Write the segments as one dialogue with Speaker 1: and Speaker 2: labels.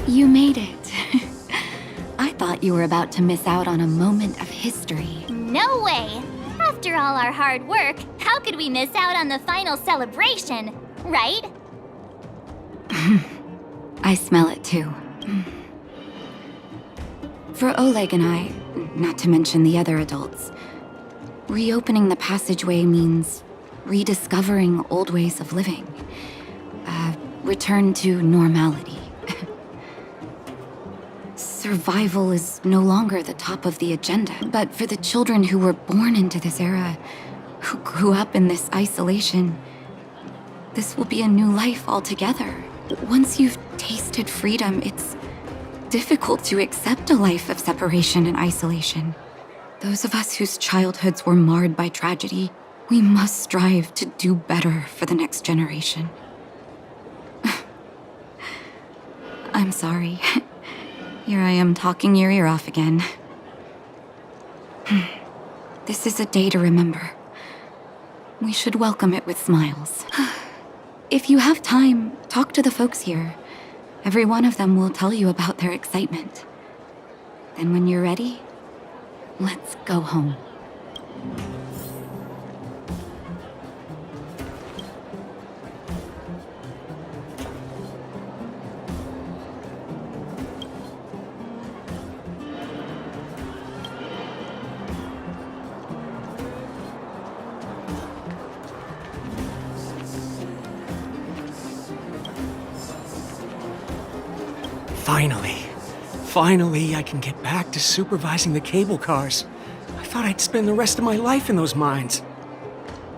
Speaker 1: You made it. I thought you were about to miss out on a moment of history.
Speaker 2: No way! After all our hard work, how could we miss out on the final celebration, right?
Speaker 1: I smell it too. For Oleg and I, not to mention the other adults, reopening the passageway means rediscovering old ways of living. Return to normality. Survival is no longer the top of the agenda, but for the children who were born into this era, who grew up in this isolation, this will be a new life altogether. Once you've tasted freedom, it's difficult to accept a life of separation and isolation. Those of us whose childhoods were marred by tragedy, we must strive to do better for the next generation. I'm sorry. Here I am talking your ear off again. This is a day to remember. We should welcome it with smiles. If you have time, talk to the folks here. Every one of them will tell you about their excitement. Then when you're ready, let's go home.
Speaker 3: Finally, I can get back to supervising the cable cars. I thought I'd spend the rest of my life in those mines.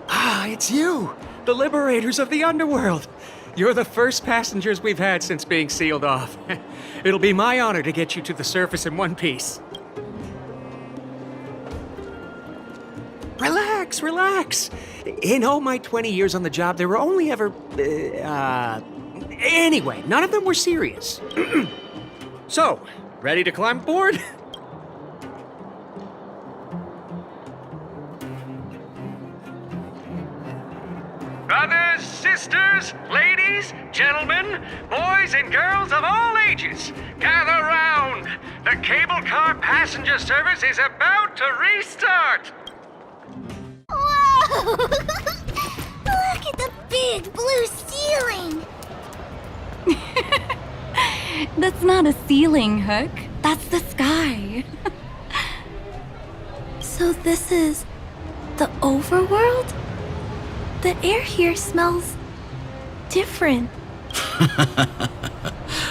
Speaker 3: Ah, it's you, the liberators of the underworld. You're the first passengers we've had since being sealed off. It'll be my honor to get you to the surface in one piece. Relax. In all my 20 years on the job, there were only ever... Anyway, none of them were serious. So, ready to climb aboard? Brothers, sisters, ladies, gentlemen, boys and girls of all ages, gather round. The cable car passenger service is about to restart.
Speaker 2: Whoa! Look at the big blue ceiling!
Speaker 1: That's not a ceiling, Hook. That's the sky.
Speaker 4: So this is the overworld? The air here smells different.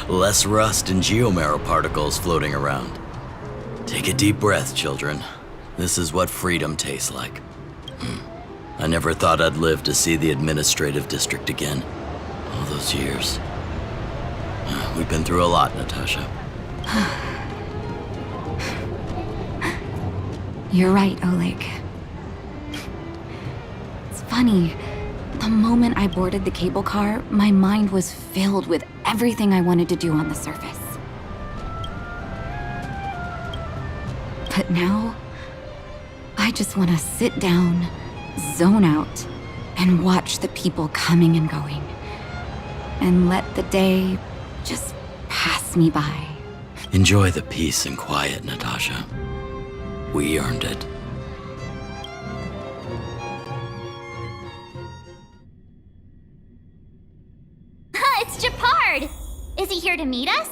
Speaker 5: Less rust and geomarrow particles floating around. Take a deep breath, children. This is what freedom tastes like. I never thought I'd live to see the administrative district again. All those years. We've been through a lot, Natasha.
Speaker 1: You're right, Oleg. It's funny. The moment I boarded the cable car, my mind was filled with everything I wanted to do on the surface. But now, I just want to sit down, zone out, and watch the people coming and going. And let the day just pass me by.
Speaker 5: Enjoy the peace and quiet, Natasha. We earned it.
Speaker 2: It's Japard! Is he here to meet us?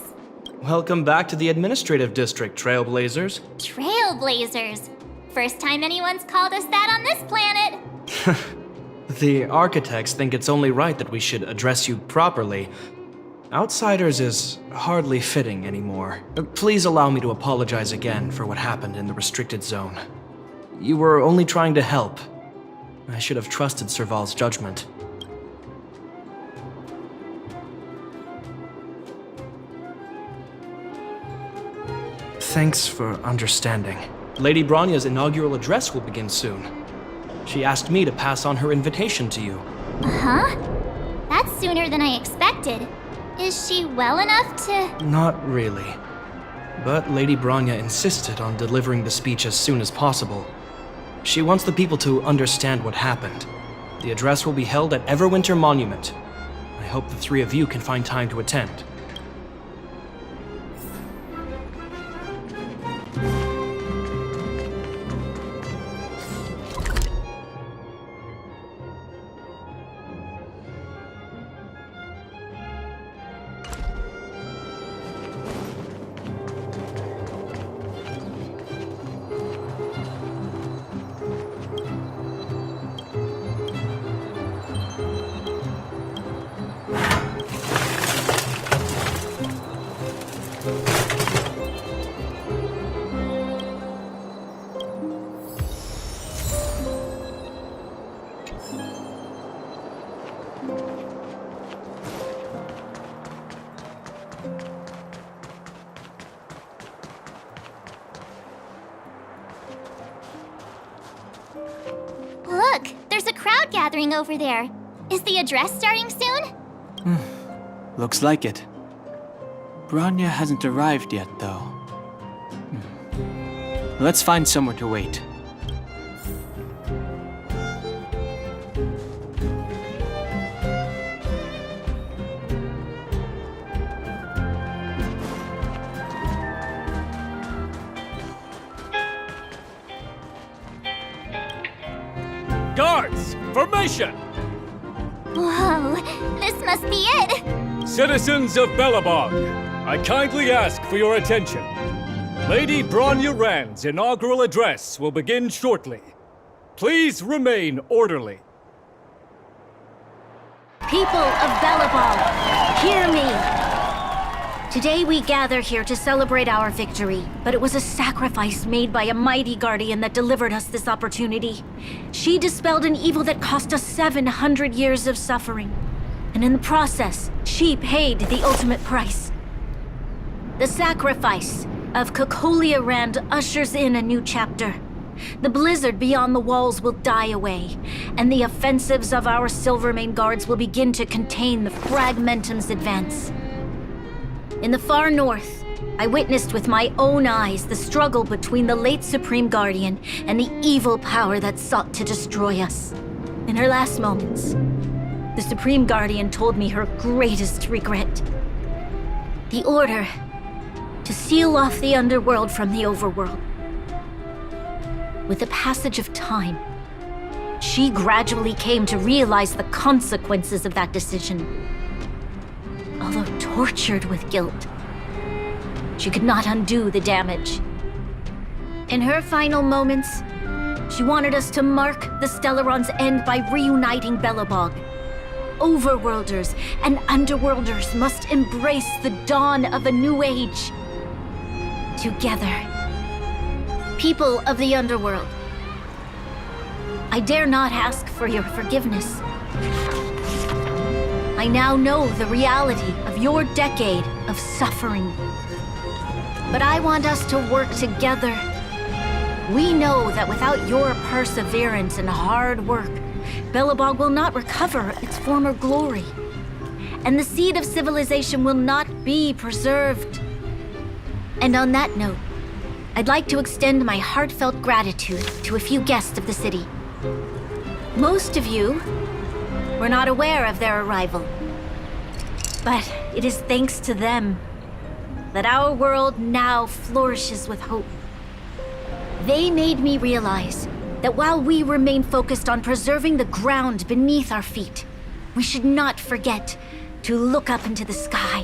Speaker 6: Welcome back to the administrative district, Trailblazers.
Speaker 2: Trailblazers. First time anyone's called us that on this planet.
Speaker 6: The architects think it's only right that we should address you properly. Outsiders is hardly fitting anymore. Please allow me to apologize again for what happened in the restricted zone. You were only trying to help. I should have trusted Serval's judgment. Thanks for understanding. Lady Bronya's inaugural address will begin soon. She asked me to pass on her invitation to you.
Speaker 2: Huh? That's sooner than I expected. Is she well enough to...
Speaker 6: Not really. But Lady Bronya insisted on delivering the speech as soon as possible. She wants the people to understand what happened. The address will be held at Everwinter Monument. I hope the three of you can find time to attend.
Speaker 2: Look, there's a crowd gathering over there. Is the address starting soon?
Speaker 7: Looks like it. Bronya hasn't arrived yet, though. Let's find somewhere to wait.
Speaker 8: Guards, formation!
Speaker 2: Whoa, this must be it!
Speaker 8: Citizens of Belobog, I kindly ask for your attention. Lady Bronya Rand's inaugural address will begin shortly. Please remain orderly.
Speaker 9: People of Belobog, hear me! Today we gather here to celebrate our victory, but it was a sacrifice made by a mighty guardian that delivered us this opportunity. She dispelled an evil that cost us 700 years of suffering. And in the process, she paid the ultimate price. The sacrifice of Kokolia Rand ushers in a new chapter. The blizzard beyond the walls will die away, and the offensives of our Silvermane guards will begin to contain the Fragmentum's advance. In the far north, I witnessed with my own eyes the struggle between the late Supreme Guardian and the evil power that sought to destroy us. In her last moments, the Supreme Guardian told me her greatest regret. The order to seal off the underworld from the overworld. With the passage of time, she gradually came to realize the consequences of that decision. Although tortured with guilt, she could not undo the damage. In her final moments, she wanted us to mark the Stellaron's end by reuniting Belobog. Overworlders and Underworlders must embrace the dawn of a new age. Together. People of the Underworld, I dare not ask for your forgiveness. I now know the reality of your decade of suffering. But I want us to work together. We know that without your perseverance and hard work, Belobog will not recover its former glory. And the seed of civilization will not be preserved. And on that note, I'd like to extend my heartfelt gratitude to a few guests of the city. Most of you were not aware of their arrival. But it is thanks to them that our world now flourishes with hope. They made me realize that while we remain focused on preserving the ground beneath our feet, we should not forget to look up into the sky.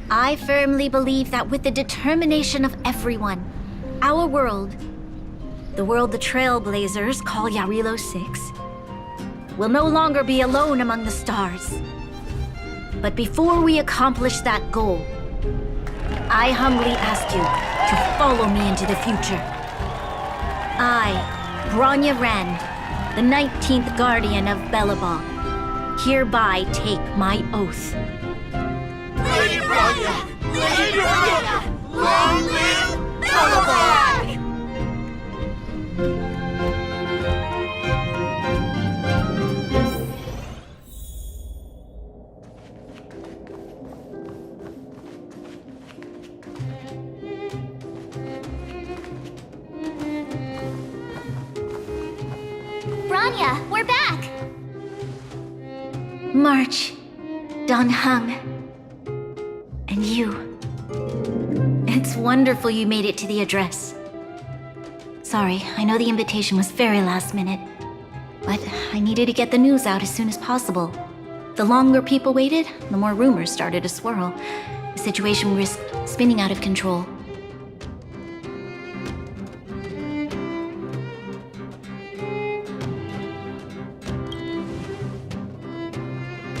Speaker 9: I firmly believe that with the determination of everyone, our world, the world the Trailblazers call Yarilo 6, will no longer be alone among the stars. But before we accomplish that goal, I humbly ask you to follow me into the future. I, Bronya Rand, the 19th Guardian of Belobog, hereby take my oath.
Speaker 10: Lady Bronya! Lady Bronya! Long live Belobog!
Speaker 2: Bronya, we're back!
Speaker 9: March, Don Hung, and you. It's wonderful you made it to the address. Sorry, I know the invitation was very last minute, but I needed to get the news out as soon as possible. The longer people waited, the more rumors started to swirl. The situation risked spinning out of control.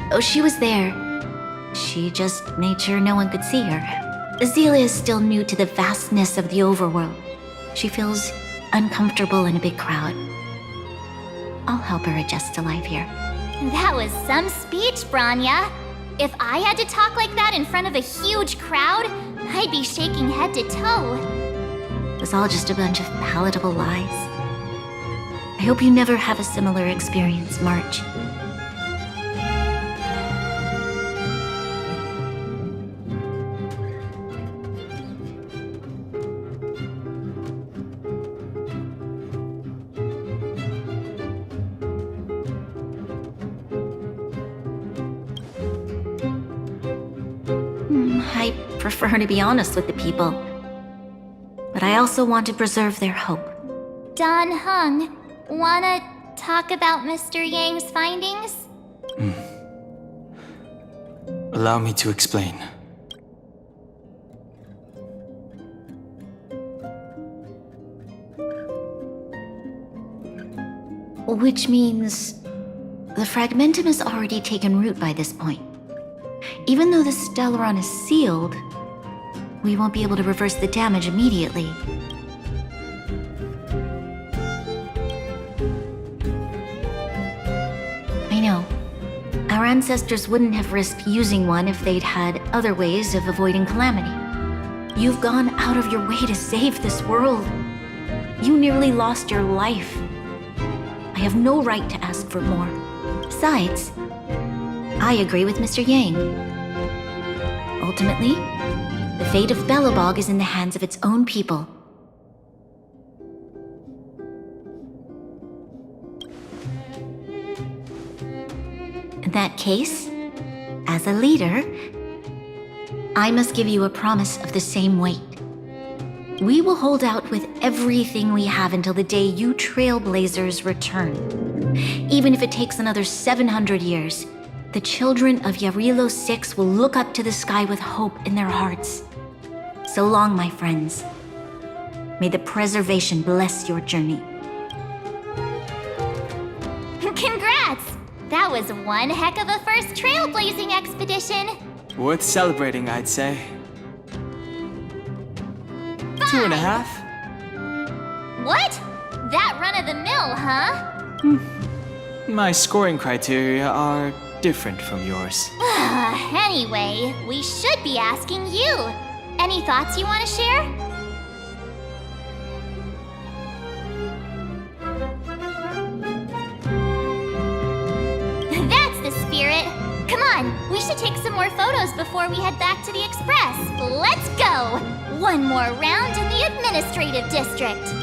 Speaker 9: Oh, she was there. She just made sure no one could see her. Azealia is still new to the vastness of the overworld. She feels uncomfortable in a big crowd. I'll help her adjust to life here.
Speaker 2: That was some speech, Bronya. If I had to talk like that in front of a huge crowd, I'd be shaking head to toe.
Speaker 9: It was all just a bunch of palatable lies. I hope you never have a similar experience, March. I prefer to be honest with the people. But I also want to preserve their hope.
Speaker 2: Don Hung, wanna talk about Mr. Yang's findings?
Speaker 7: Allow me to explain.
Speaker 9: Which means the fragmentum has already taken root by this point. Even though the Stellaron is sealed, we won't be able to reverse the damage immediately. I know. Our ancestors wouldn't have risked using one if they'd had other ways of avoiding calamity. You've gone out of your way to save this world. You nearly lost your life. I have no right to ask for more. Besides, I agree with Mr. Yang. Ultimately, the fate of Belobog is in the hands of its own people. In that case, as a leader, I must give you a promise of the same weight. We will hold out with everything we have until the day you Trailblazers return. Even if it takes another 700 years, the children of Yarilo 6 will look up to the sky with hope in their hearts. So long, my friends. May the preservation bless your journey.
Speaker 2: Congrats! That was one heck of a first trailblazing expedition.
Speaker 7: Worth celebrating, I'd say. 2.5?
Speaker 2: What? That run of the mill, huh?
Speaker 7: My scoring criteria are different from yours.
Speaker 2: Anyway, we should be asking you. Any thoughts you want to share? That's the spirit. Come on, we should take some more photos before we head back to the Express. Let's go! One more round in the administrative district.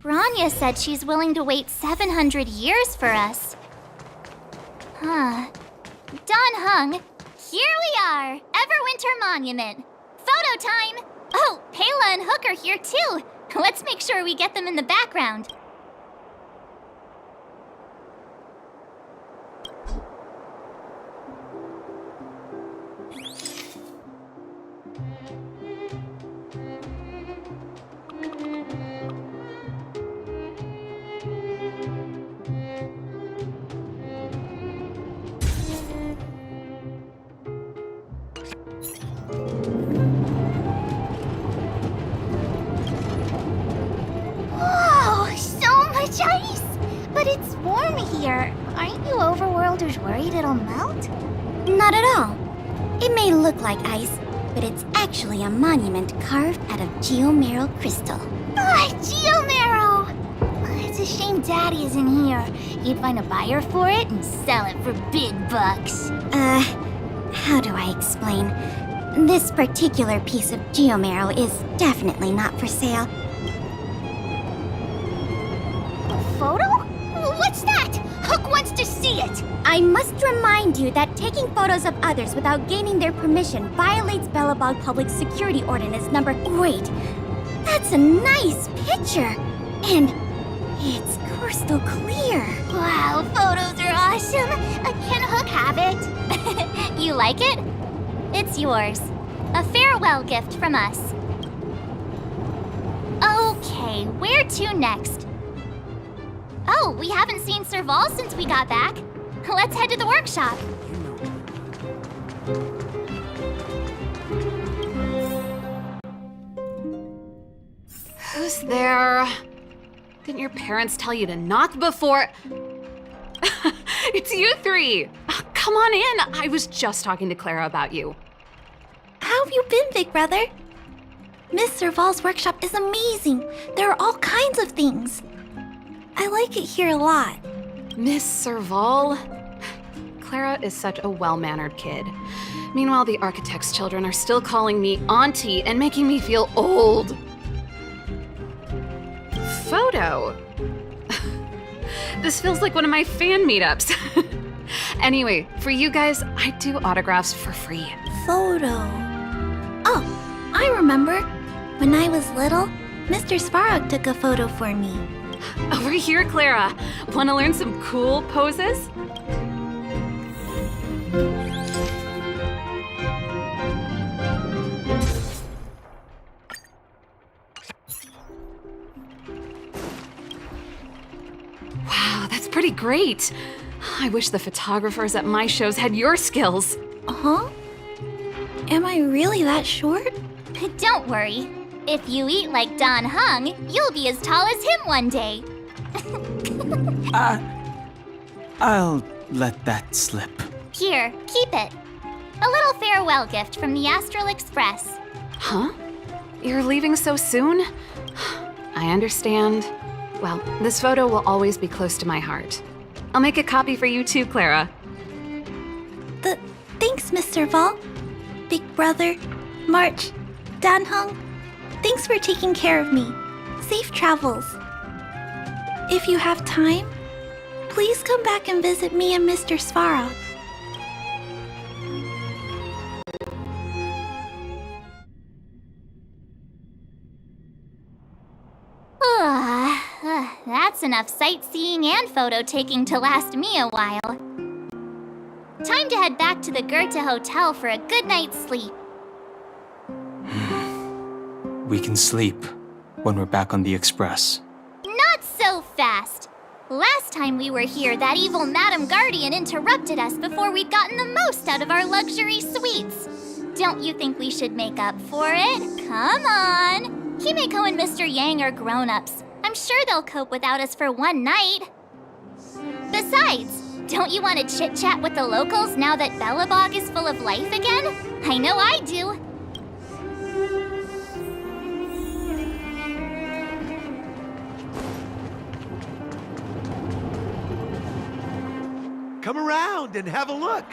Speaker 2: Bronya said she's willing to wait 700 years for us. Huh. Don Hung, here we are! Everwinter Monument. Photo time! Oh, Pela and Hook are here too. Let's make sure we get them in the background. here, aren't you overworlders worried it'll melt?
Speaker 11: Not at all. It may look like ice, but it's actually a monument carved out of geomeral crystal.
Speaker 2: Ah, Geomero! It's a shame Daddy isn't here. He'd find a buyer for it and sell it for big bucks.
Speaker 11: How do I explain? This particular piece of geomeral is definitely not for sale.
Speaker 2: A photo? What's that? Hook wants to see it!
Speaker 11: I must remind you that taking photos of others without gaining their permission violates Belobog Public Security Ordinance number... Wait, that's a nice picture! And it's crystal clear.
Speaker 2: Wow, photos are awesome! Can Hook have it? You like it? It's yours. A farewell gift from us. Okay, where to next? Oh, we haven't seen Serval since we got back. Let's head to the workshop.
Speaker 12: Who's there? Didn't your parents tell you to knock before? It's you three! Come on in! I was just talking to Clara about you.
Speaker 4: How have you been, big brother? Miss Serval's workshop is amazing. There are all kinds of things. I like it here a lot.
Speaker 12: Miss Serval? Clara is such a well-mannered kid. Meanwhile, the architect's children are still calling me auntie and making me feel old. Photo? This feels like one of my fan meetups. Anyway, for you guys, I do autographs for free.
Speaker 4: Photo. Oh, I remember. When I was little, Mr. Svarog took a photo for me.
Speaker 12: Over here, Clara. Want to learn some cool poses? Wow, that's pretty great. I wish the photographers at my shows had your skills.
Speaker 4: Huh? Am I really that short?
Speaker 2: Don't worry. If you eat like Don Hung, you'll be as tall as him one day.
Speaker 7: I'll let that slip.
Speaker 2: Here, keep it. A little farewell gift from the Astral Express.
Speaker 12: Huh? You're leaving so soon? I understand. Well, this photo will always be close to my heart. I'll make a copy for you too, Clara.
Speaker 4: Thanks, Mr. Val. Big brother, March, Danhung. Thanks for taking care of me. Safe travels. If you have time, please come back and visit me and Mr. Svarog.
Speaker 2: That's enough sightseeing and photo taking to last me a while. Time to head back to the Goethe Hotel for a good night's sleep.
Speaker 7: We can sleep when we're back on the Express.
Speaker 2: Not so fast! Last time we were here, that evil Madam Guardian interrupted us before we'd gotten the most out of our luxury suites. Don't you think we should make up for it? Come on! Himeko and Mr. Yang are grown-ups. I'm sure they'll cope without us for one night. Besides, don't you want to chit-chat with the locals now that Belobog is full of life again? I know I do.
Speaker 10: Come around and have a look.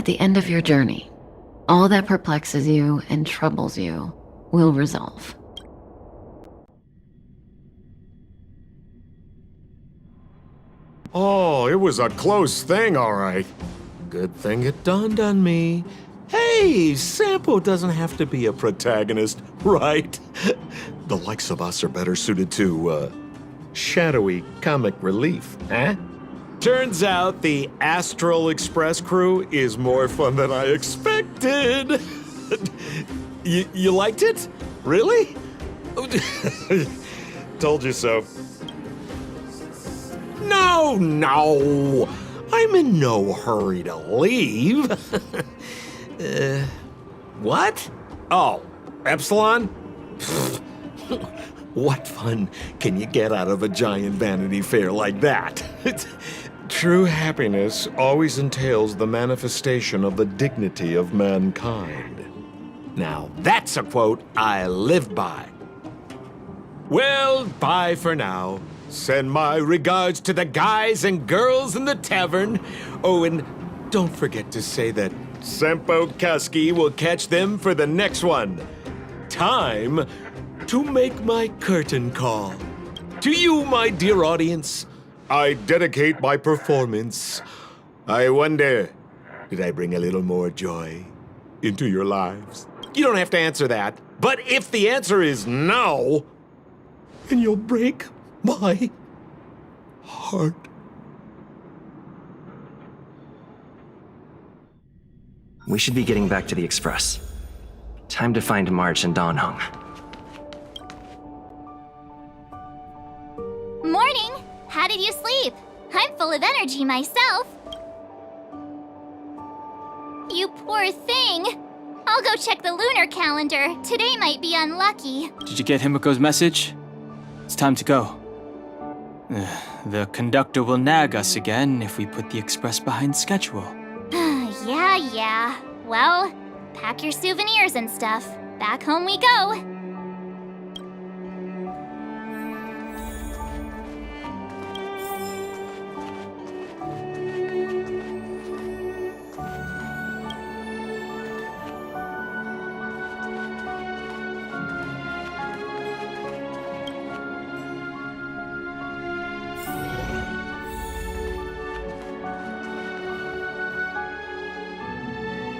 Speaker 13: At the end of your journey, all that perplexes you and troubles you will resolve.
Speaker 10: Oh, it was a close thing, all right. Good thing it dawned on me. Hey, Sampo doesn't have to be a protagonist, right? The likes of us are better suited to, shadowy comic relief, eh? Turns out the Astral Express crew is more fun than I expected. You liked it? Really? Told you so. No! I'm in no hurry to leave. What? Oh, Epsilon? What fun can you get out of a giant Vanity Fair like that? True happiness always entails the manifestation of the dignity of mankind. Now, that's a quote I live by. Well, bye for now. Send my regards to the guys and girls in the tavern. Oh, and don't forget to say that Sampo Kasky will catch them for the next one. Time to make my curtain call. To you, my dear audience, I dedicate my performance. I wonder, did I bring a little more joy into your lives? You don't have to answer that, but if the answer is no, then you'll break my heart.
Speaker 14: We should be getting back to the Express. Time to find March and Dan Heng.
Speaker 2: Morning! How did you sleep? I'm full of energy myself. You poor thing. I'll go check the lunar calendar. Today might be unlucky.
Speaker 7: Did you get Himiko's message? It's time to go. The conductor will nag us again if we put the Express behind schedule.
Speaker 2: Yeah. Well, pack your souvenirs and stuff. Back home we go.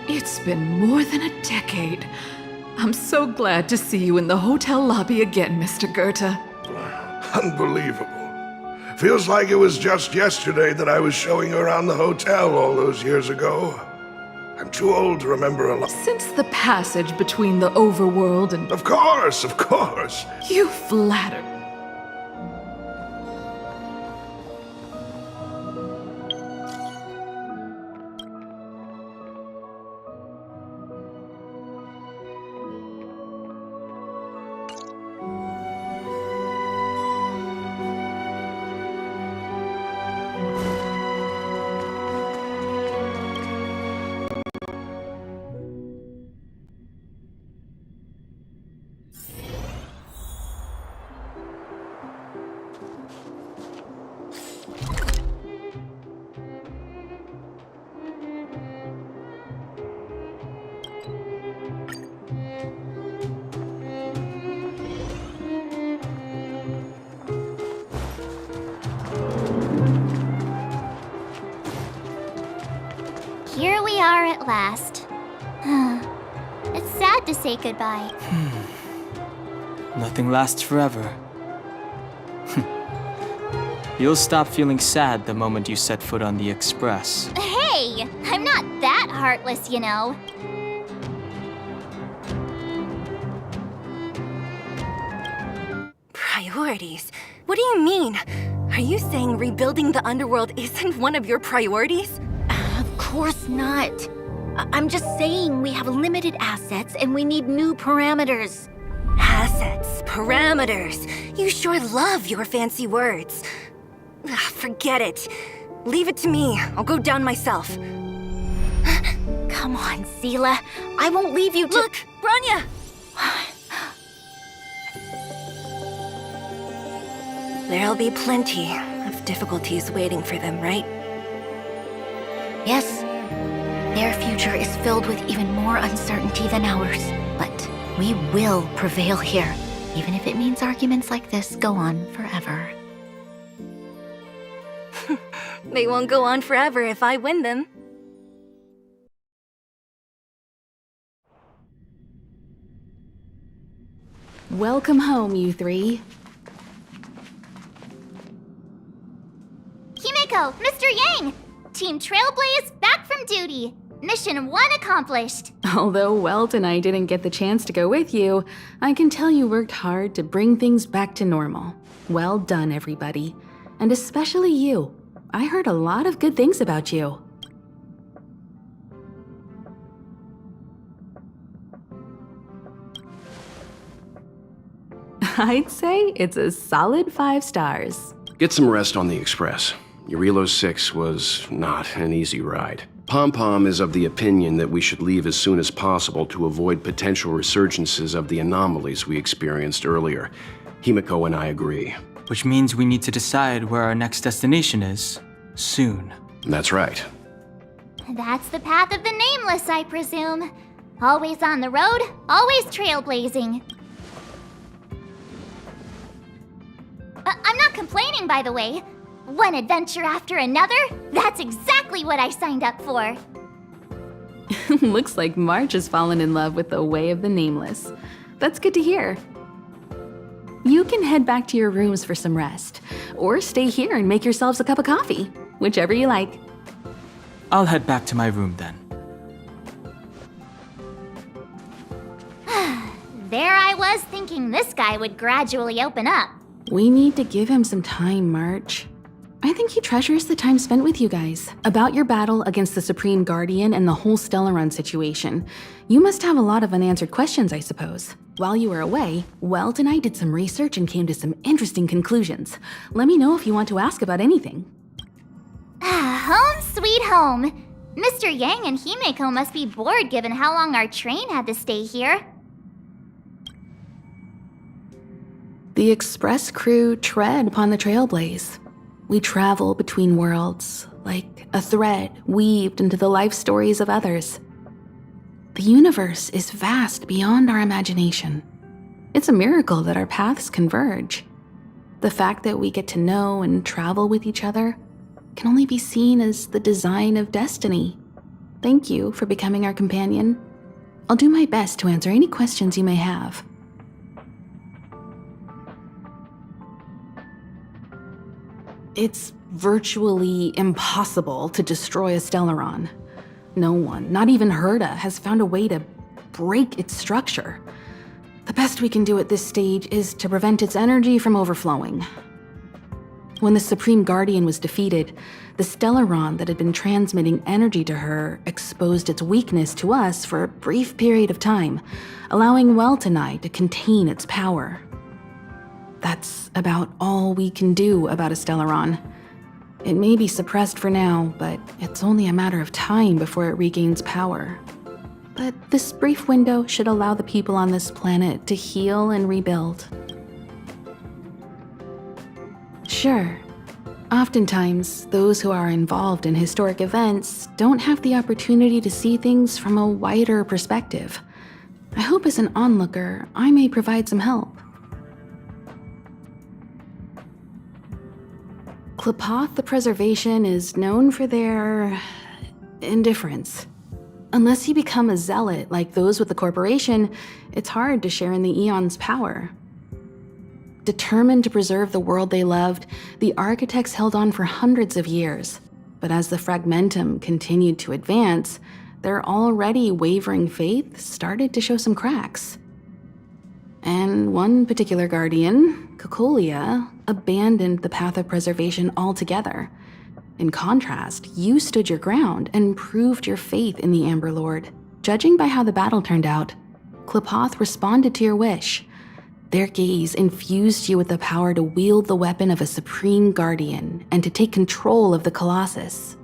Speaker 15: It's been more than a decade. I'm so glad to see you in the hotel lobby again, Mr. Goethe.
Speaker 16: Unbelievable. Feels like it was just yesterday that I was showing around the hotel all those years ago. I'm too old to remember a lot.
Speaker 15: Since the passage between the overworld and...
Speaker 16: Of course!
Speaker 15: You flatter.
Speaker 2: Here we are at last. It's sad to say goodbye.
Speaker 7: Nothing lasts forever. You'll stop feeling sad the moment you set foot on the Express.
Speaker 2: Hey! I'm not that heartless, you know.
Speaker 17: Priorities? What do you mean? Are you saying rebuilding the underworld isn't one of your priorities?
Speaker 9: Of course not. I'm just saying we have limited assets and we need new parameters.
Speaker 17: Assets, parameters. You sure love your fancy words. Forget it. Leave it to me. I'll go down myself.
Speaker 9: Come on, Seela. I won't leave you to—
Speaker 17: Look, Bronya! There'll be plenty of difficulties waiting for them, right?
Speaker 9: Yes. Their future is filled with even more uncertainty than ours. But we will prevail here, even if it means arguments like this go on forever.
Speaker 17: They won't go on forever if I win them.
Speaker 12: Welcome home, you three.
Speaker 2: Himeko, Mr. Yang! Team Trailblaze back from duty. Mission 1 accomplished.
Speaker 12: Although Welt and I didn't get the chance to go with you, I can tell you worked hard to bring things back to normal. Well done, everybody. And especially you. I heard a lot of good things about you. I'd say it's a solid 5 stars.
Speaker 18: Get some rest on the Express. Eurilo 6 was not an easy ride. Pom-Pom is of the opinion that we should leave as soon as possible to avoid potential resurgences of the anomalies we experienced earlier. Himeko and I agree.
Speaker 7: Which means we need to decide where our next destination is, soon.
Speaker 18: That's right.
Speaker 2: That's the path of the Nameless, I presume. Always on the road, always trailblazing. I'm not complaining, by the way. One adventure after another, that's exactly what I signed up for.
Speaker 12: Looks like March has fallen in love with the way of the Nameless. That's good to hear. You can head back to your rooms for some rest, or stay here and make yourselves a cup of coffee, whichever you like.
Speaker 7: I'll head back to my room then.
Speaker 2: There I was thinking this guy would gradually open up.
Speaker 12: We need to give him some time, March. I think he treasures the time spent with you guys. About your battle against the Supreme Guardian and the whole Stellaron situation. You must have a lot of unanswered questions, I suppose. While you were away, Welt and I did some research and came to some interesting conclusions. Let me know if you want to ask about anything.
Speaker 2: Home sweet home. Mr. Yang and Himeko must be bored given how long our train had to stay here.
Speaker 12: The Express crew tread upon the Trailblaze. We travel between worlds, like a thread weaved into the life stories of others. The universe is vast beyond our imagination. It's a miracle that our paths converge. The fact that we get to know and travel with each other can only be seen as the design of destiny. Thank you for becoming our companion. I'll do my best to answer any questions you may have. It's virtually impossible to destroy a Stellaron. No one, not even Herta, has found a way to break its structure. The best we can do at this stage is to prevent its energy from overflowing. When the Supreme Guardian was defeated, the Stellaron that had been transmitting energy to her exposed its weakness to us for a brief period of time, allowing Welt and I to contain its power. That's about all we can do about a Stellaron. It may be suppressed for now, but it's only a matter of time before it regains power. But this brief window should allow the people on this planet to heal and rebuild. Sure, oftentimes those who are involved in historic events don't have the opportunity to see things from a wider perspective. I hope as an onlooker, I may provide some help. Klapoth the Preservation is known for their indifference. Unless you become a zealot like those with the corporation, it's hard to share in the Aeon's power. Determined to preserve the world they loved, the architects held on for hundreds of years. But as the Fragmentum continued to advance, their already wavering faith started to show some cracks. And one particular guardian, Cocolia, abandoned the path of preservation altogether. In contrast, you stood your ground and proved your faith in the Amber Lord. Judging by how the battle turned out, Klapoth responded to your wish. Their gaze infused you with the power to wield the weapon of a supreme guardian and to take control of the Colossus.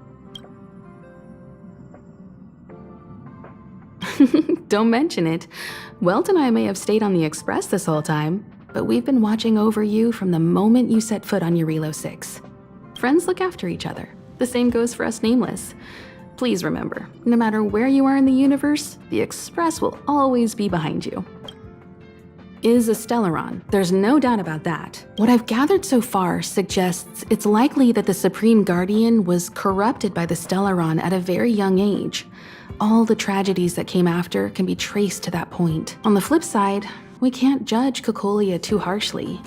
Speaker 12: Don't mention it. Welt and I may have stayed on the Express this whole time, but we've been watching over you from the moment you set foot on Eurilo 6. Friends look after each other. The same goes for us Nameless. Please remember, no matter where you are in the universe, the Express will always be behind you. Is a Stellaron, there's no doubt about that. What I've gathered so far suggests it's likely that the Supreme Guardian was corrupted by the Stellaron at a very young age. All the tragedies that came after can be traced to that point. On the flip side, we can't judge Cocolia too harshly.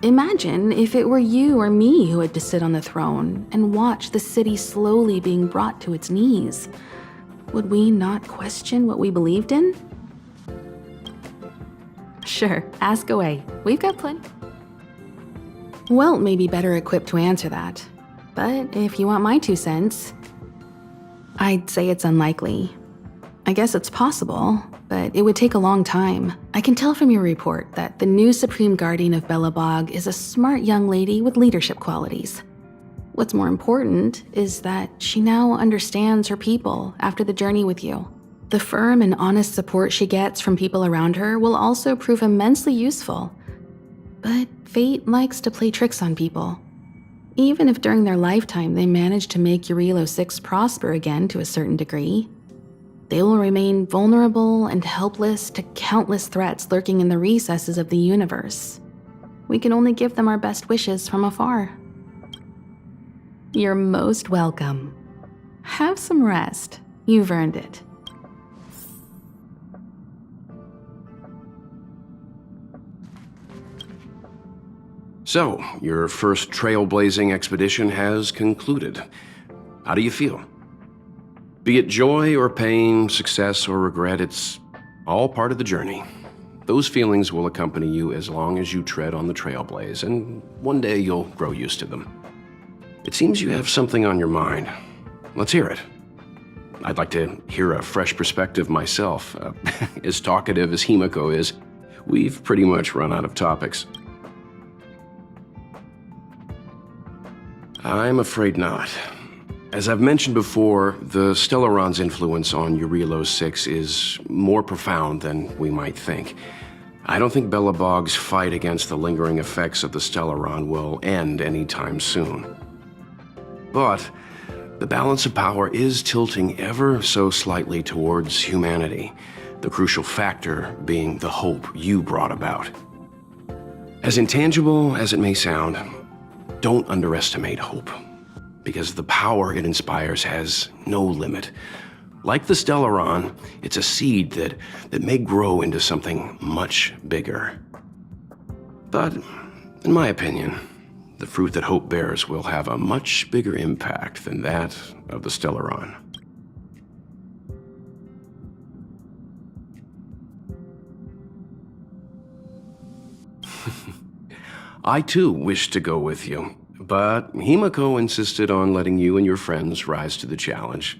Speaker 12: Imagine if it were you or me who had to sit on the throne and watch the city slowly being brought to its knees. Would we not question what we believed in? Sure, ask away. We've got plenty. Welt may be better equipped to answer that. But if you want my 2 cents, I'd say it's unlikely. I guess it's possible, but it would take a long time. I can tell from your report that the new Supreme Guardian of Belobog is a smart young lady with leadership qualities. What's more important is that she now understands her people after the journey with you. The firm and honest support she gets from people around her will also prove immensely useful. But fate likes to play tricks on people. Even if during their lifetime they manage to make Eurilo 6 prosper again to a certain degree, they will remain vulnerable and helpless to countless threats lurking in the recesses of the universe. We can only give them our best wishes from afar. You're most welcome. Have some rest. You've earned it.
Speaker 18: So, your first trailblazing expedition has concluded. How do you feel? Be it joy or pain, success or regret, it's all part of the journey. Those feelings will accompany you as long as you tread on the trailblaze, and one day you'll grow used to them. It seems you have something on your mind. Let's hear it. I'd like to hear a fresh perspective myself. As talkative as Himiko is, we've pretty much run out of topics. I'm afraid not. As I've mentioned before, the Stellaron's influence on Eurilo 6 is more profound than we might think. I don't think Belobog's fight against the lingering effects of the Stellaron will end anytime soon. But the balance of power is tilting ever so slightly towards humanity, the crucial factor being the hope you brought about. As intangible as it may sound, don't underestimate hope, because the power it inspires has no limit. Like the Stellaron, it's a seed that may grow into something much bigger. But, in my opinion, the fruit that hope bears will have a much bigger impact than that of the Stellaron. I too wish to go with you, but Himiko insisted on letting you and your friends rise to the challenge.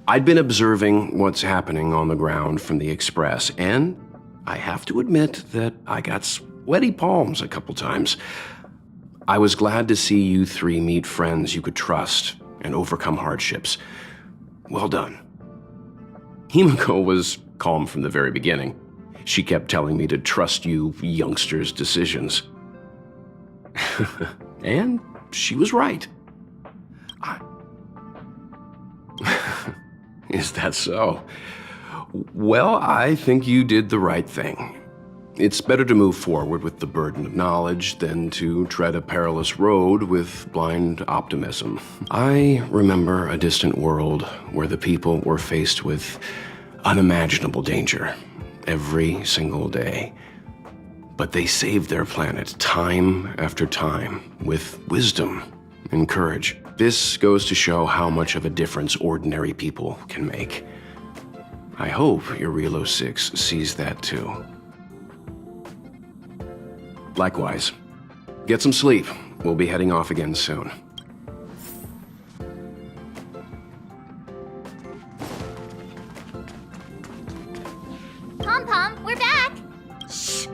Speaker 18: I'd been observing what's happening on the ground from the Express, and I have to admit that I got sweaty palms a couple times. I was glad to see you 3 meet friends you could trust and overcome hardships. Well done. Himiko was calm from the very beginning. She kept telling me to trust you youngsters' decisions. And she was right. Is that so? Well, I think you did the right thing. It's better to move forward with the burden of knowledge than to tread a perilous road with blind optimism. I remember a distant world where the people were faced with unimaginable danger every single day. But they saved their planet time after time with wisdom and courage. This goes to show how much of a difference ordinary people can make. I hope Eurilo 6 sees that too. Likewise. Get some sleep. We'll be heading off again soon.
Speaker 2: Pom-Pom, we're back!
Speaker 9: Shh!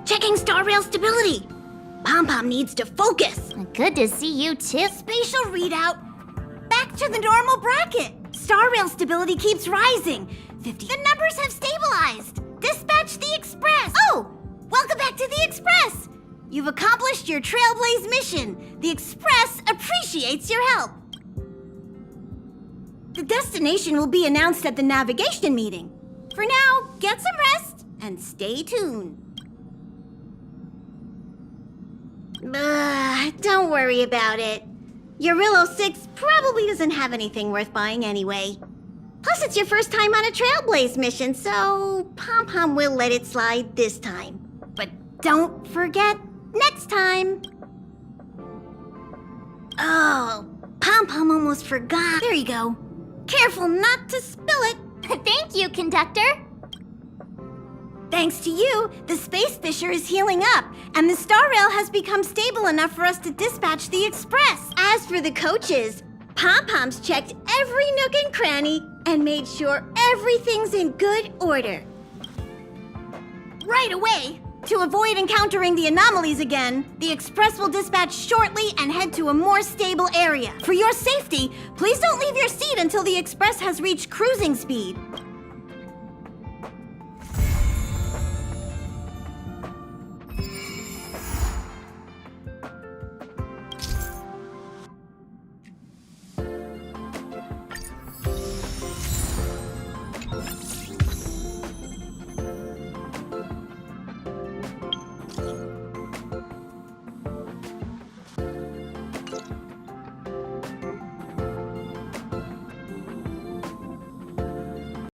Speaker 9: Checking star rail stability! Pom-Pom needs to focus!
Speaker 2: Good to see you too.
Speaker 17: Spatial readout. Back to the normal bracket. Star rail stability keeps rising. 50.
Speaker 2: The numbers have stabilized. Dispatch the Express.
Speaker 17: Oh! Welcome back to the Express! You've accomplished your Trailblaze mission. The Express appreciates your help.
Speaker 11: The destination will be announced at the navigation meeting. For now, get some rest and stay tuned. Don't worry about it. Eurillo 6 probably doesn't have anything worth buying anyway. Plus, it's your first time on a Trailblaze mission, so Pom Pom will let it slide this time. But don't forget next time. Oh, Pom Pom almost forgot. There you go. Careful not to spill it.
Speaker 2: Thank you, Conductor.
Speaker 11: Thanks to you, the Space Fisher is healing up, and the Star Rail has become stable enough for us to dispatch the Express. As for the coaches, Pom Pom's checked every nook and cranny and made sure everything's in good order. Right away! To avoid encountering the anomalies again, the Express will dispatch shortly and head to a more stable area. For your safety, please don't leave your seat until the Express has reached cruising speed.